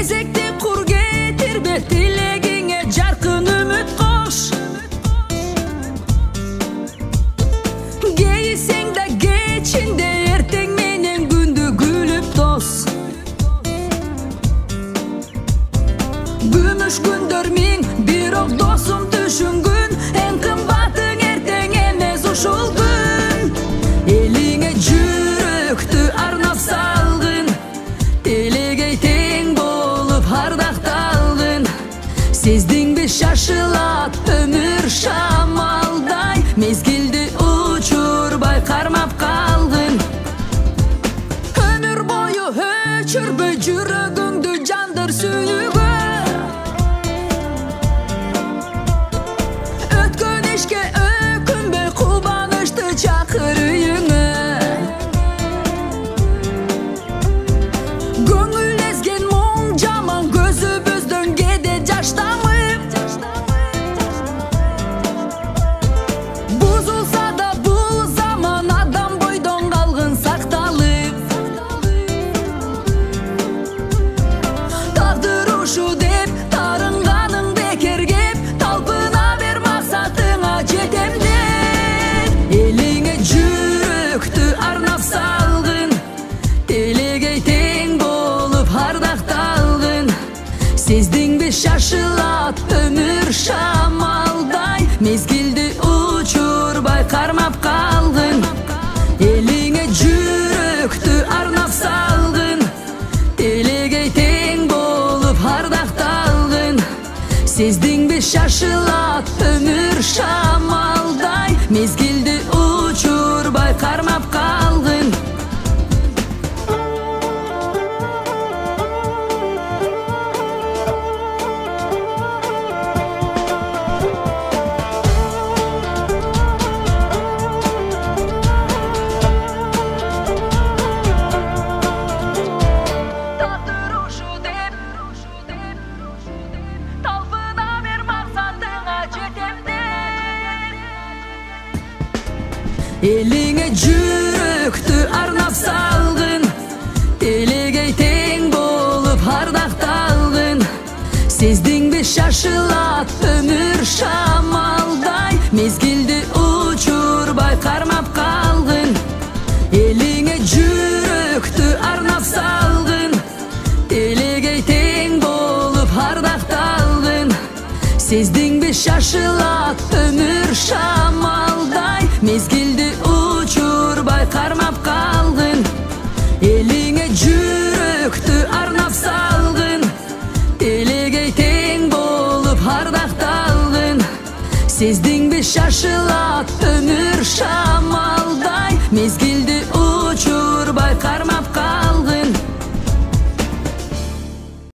кезекте құр кетірбе, тілегіңе жарқын үміт қош. Кейсең да кечінде, ертең менен күнді күліп тос. Күміш күндер мен, бирок досым түшүнгүн, эң кымбатың ертең эмес ушул күн. Элиңе жүрөктү арнап салгын, телегей тең болуп ардакталгын. Сездиңби шашылат өмүр шамалдай, мезгилди учурбай кармап калгын. Өмүр бою өчүрбөй жүрөгүңдү жандыр сүйүүгө. Өткөн ишке өкүнбөй кубанычты чакыр үйүңө. Көңүл эзген моң жаман, көзүбүздөн кээде жаш тамып. Бузулса да бул заман, адам бойдон калгын сакталып. Тагдыр ушу деп тарынганың бекер кеп, талпына бер максатыңа жетем деп. Элиңе жүрөктү арнап салгын, телегей тең болуп ардакталгын. Сездиңби шашылат өмүр шамалдай, мезгилди учурбай кармап калгын. Элиңе жүрөктү арнап салгын, телегей тең болуп ардакталгын. Сездиңби шашылат өмүр шамалдай, мезгилди учурбай кармап калгын. Тагдыр ушу деп, талпына бер максатыңа жетем деп. Элиңе жүрөктү арнап салгын, телегей тең болуп ардакталгын. Сездиңби шашылат өмүр шамалдай, мезгилди учурбай кармап калгын. Элиңе жүрөктү арнап салгын, телегей тең болуп ардакталгын. Сездиңби шашылат өмүр шамалдай, мезгилди учурбай кармап калгын. Элиңе жүрөктү арнап салгын, телегей тең болуп ардакталгын. Сездиңби шашылат өмүр шамалдай, мезгилди учурбай кармап калгын. Элиңе жүрөктү арнап салгын, телегей тең болуп ардакталгын. Сездиңби шашылат өмүр шамалдай, мезгилди учурбай кармап калгын. Элиңе жүрөктү арнап салгын, телегей тең болуп ардакталгын. Сездиңби шашылат өмүр шамалдай, мезгилди учурбай кармап калгын.